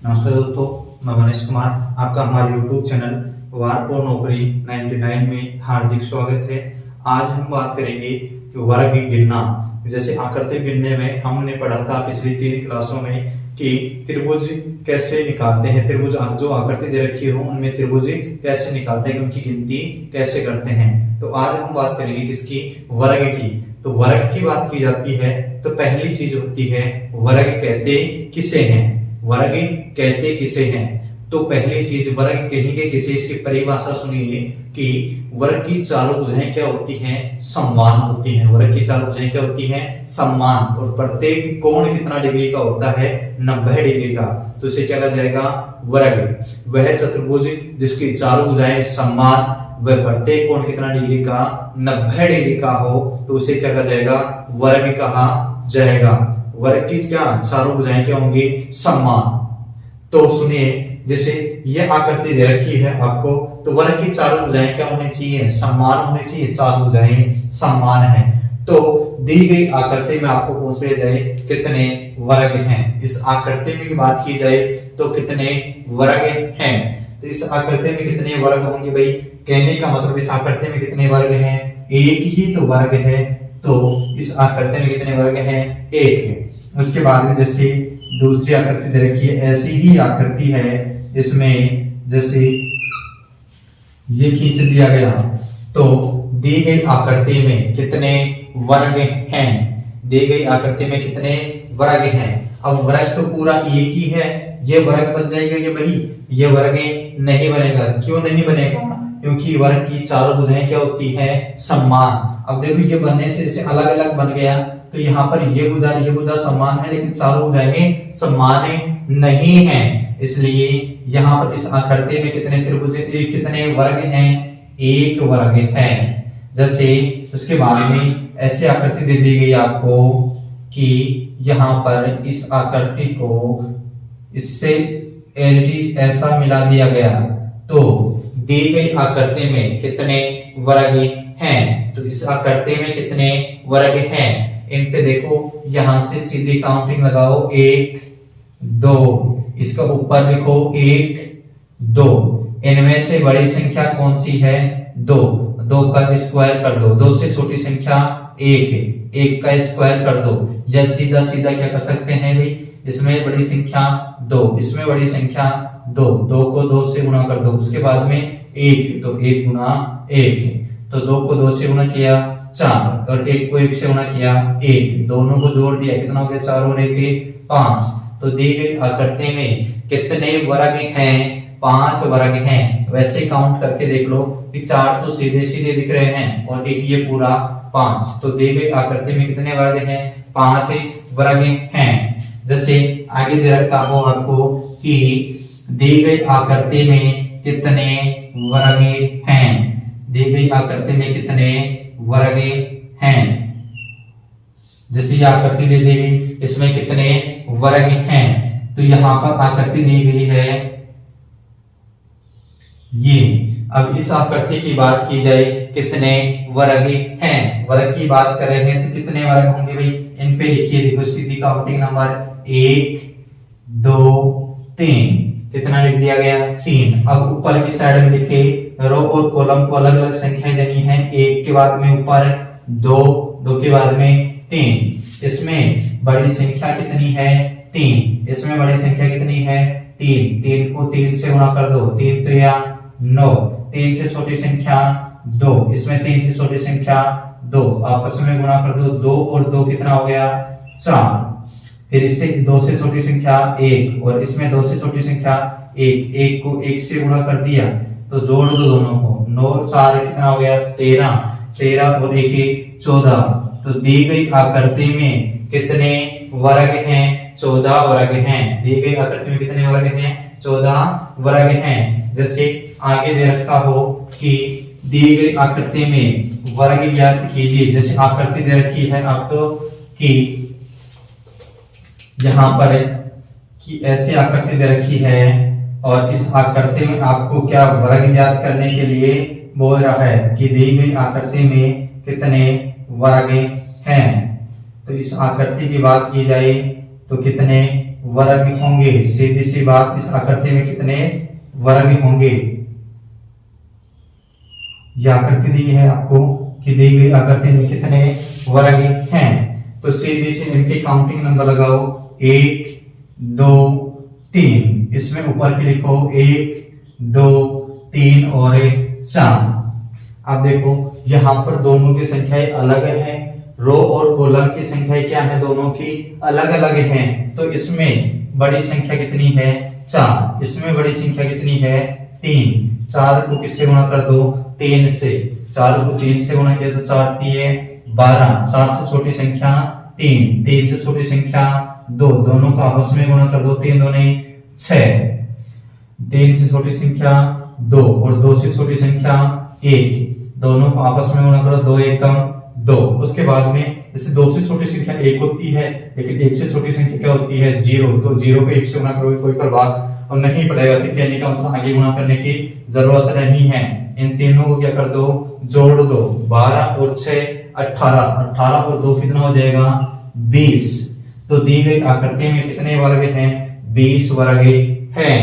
नमस्कार दोस्तों, मैं मनीष कुमार। आपका हमारे YouTube चैनल वार नौकरी 99 में हार्दिक स्वागत है। आज हम बात करेंगे वर्ग गिनना। जैसे आकृति गिनने में हमने पढ़ा था पिछली 3 क्लासों में कि त्रिभुज कैसे निकालते हैं, त्रिभुज जो आकृति दे रखी हो उनमें त्रिभुज कैसे निकालते हैं, उनकी गिनती कैसे करते हैं। तो आज हम बात करेंगे किसकी, वर्ग की। तो वर्ग की बात की जाती है तो पहली चीज होती है वर्ग कहते किसे हैं। वर्ग कहते किसे हैं, तो पहली चीज वर्ग कहेंगे किसे, इसकी परिभाषा सुनिए कि वर्ग की चारों भुजाएं क्या होती हैं, समान होती हैं। वर्ग की चारों भुजाएं क्या होती हैं, समान। और प्रत्येक कोण कितना डिग्री का होता है, 90 डिग्री का। तो इसे क्या कहा जाएगा, वर्ग। वह चतुर्भुज जिसकी चारों भुजाएं समान, वह प्रत्येक कोण कितना डिग्री का, 90 डिग्री का हो, तो उसे क्या कहा जाएगा, वर्ग कहा जाएगा। वर्ग की क्या चारों भुजाएं क्या होंगी, समान। तो सुनिए, जैसे ये आकृति दे रखी है आपको, तो वर्ग की चारों भुजाएं क्या होनी चाहिए, समान होनी चाहिए। चारों भुजाएं समान हैं। तो दी गई आकृति में आपको पूछ लिया जाए कितने वर्ग हैं। इस आकृति में बात की जाए तो कितने वर्ग हैं। तो इस आकृति में कितने वर्ग होंगे भाई, कहने का मतलब इस आकृति में कितने वर्ग हैं, एक ही तो वर्ग है। तो इस आकृति में कितने वर्ग हैं, एक है। उसके बाद में जैसे दूसरी आकृति दे रखी है, ऐसी ही आकृति है, इसमें जैसे ये खींच दिया गया, तो दी गई आकृति में कितने वर्ग हैं, दी गई आकृति में कितने वर्ग हैं। अब वर्ग तो पूरा एक ही है, ये वर्ग बन जाएगा ये भाई, ये वर्ग नहीं बनेगा। क्यों नहीं बनेगा, क्योंकि वर्ग की चारों भुजाएं क्या होती है, समान। अब देखो ये बनने से जैसे अलग अलग बन गया, तो यहाँ पर ये भुजा समान है, लेकिन चारों भुजाएं समान नहीं हैं। इसलिए यहाँ पर इस आकृति में कितने त्रिभुज, कितने वर्ग हैं, एक वर्ग है। जैसे उसके बाद में ऐसी आकृति दे दी गई आपको कि यहाँ पर इस आकृति को इससे ऐसा मिला दिया गया, तो दी गई आकृति में कितने वर्ग हैं। तो इस आकृति में कितने वर्ग हैं, इन पे देखो, यहां से सीधी काउंटिंग लगाओ, 1 2, इसका ऊपर लिखो 1 2। इनमें से बड़ी संख्या कौन सी है, 2। 2 का स्क्वायर कर दो, 2 से छोटी संख्या 1 है, 1 का स्क्वायर कर दो। या सीधा सीधा क्या कर सकते हैं भाई, इसमें बड़ी संख्या 2, इसमें बड़ी संख्या 2, 2 को 2 से गुणा कर दो। उसके बाद में 1, तो 1 गुणा 1, तो 2 को 2 से गुणा किया 4, और 1 को 1 से गुणा किया 1, दोनों को जोड़ दिया, कितना हो गया, 4 और 1 5। तो दी गई आकृति में कितने वर्ग हैं, 5 वर्ग हैं। वैसे काउंट करके देख लो कि 4 तो सीधे सीधे दिख रहे हैं और 1 ये पूरा 5। तो दी गई आकृति में कितने वर्ग हैं, 5 वर्ग हैं। जैसे आगे दे रखा हो आपको कि दी गई आकृति में कितने वर्ग हैं, दी गई आकृति में कितने वर्ग हैं। जैसे ये आकृति दे दी गई, इसमें कितने वर्ग हैं। तो यहां पर आकृति दी गई है ये। अब इस आकृति की बात की जाए कितने वर्ग हैं, वर्ग की बात कर रहे हैं तो कितने वर्ग होंगे भाई, इन पे लिखिए, देखो सीधी काउंटिंग नंबर 1 2 3, कितना लिख दिया गया, 3। अब ऊपर की साइड में लिखे, रो और कॉलम को अलग अलग संख्याएं देनी है, 1 के बाद में ऊपर 2, 2 के बाद में 3। इसमें बड़ी संख्या कितनी है, 3। इसमें बड़ी संख्या कितनी है, 3। 3 को 3 से गुणा कर दो, 3 3 9। 3 से छोटी संख्या 2, इसमें 3 से छोटी संख्या 2, आपस में गुणा कर दो, 2 और 2 कितना हो गया, 4। फिर इससे 2 से छोटी संख्या 1, और इसमें 2 से छोटी संख्या 1, 1 को 1 से गुणा कर दिया, तो जोड़ दो दोनों को, 9 और 4 कितना हो गया, 13। 13 और 1 14। तो दी गई आकृति में कितने वर्ग हैं, 14 वर्ग हैं। दी गई आकृति में कितने वर्ग हैं, 14 वर्ग हैं। जैसे आगे दे रखा हो कि दी गई आकृति में वर्ग ज्ञात कीजिए। जैसे आकृति दे रखी है आपको कि यहाँ पर कि ऐसी आकृति दे रखी है, और इस आकृति में आपको क्या वर्ग ज्ञात करने के लिए बोल रहा है कि दी गई आकृति में कितने वर्ग हैं। तो इस आकृति की बात की जाए तो कितने वर्ग होंगे। सीधी सी बात, इस आकृति में कितने वर्ग होंगे? यह आकृति दी है आपको कि दी गई आकृति में कितने वर्ग हैं। तो सीधी सी इनकी काउंटिंग नंबर लगाओ, 1 2 3। इसमें ऊपर के लिखो 1 2 3 और 4। अब देखो यहाँ पर दोनों की संख्याएं अलग है, रो और कॉलम की संख्या क्या है, दोनों की अलग अलग है। तो इसमें बड़ी संख्या कितनी है? 4। इसमें बड़ी संख्या कितनी है? 3। 4 को किससे गुणा कर दो? 3 से। 4 को 3 से गुणा किया तो 4 3 12। 4 से छोटी संख्या 3, 3 से छोटी संख्या 2, दोनों को आपस में गुणा कर दो, 3 दूनी 6। 3 से छोटी संख्या 2 और 2 से छोटी संख्या 1, दोनों को आपस में गुणा करो, 2 एकम 2। उसके बाद में जैसे 2 से छोटी संख्या 1 होती है, लेकिन 1 से छोटी संख्या क्या होती है? 0। तो 0 को 1 से गुणा करोगे कोई प्रभाव और नहीं पड़ेगा, तो कहने का मतलब आगे गुणा करने की जरूरत नहीं है। इन तीनों को क्या कर दो? जोड़ दो। 12 और 6 18, 18 और 2 कितना हो जाएगा? 20। तो दी गई आकृति में कितने वर्ग हैं? 20 वर्ग हैं।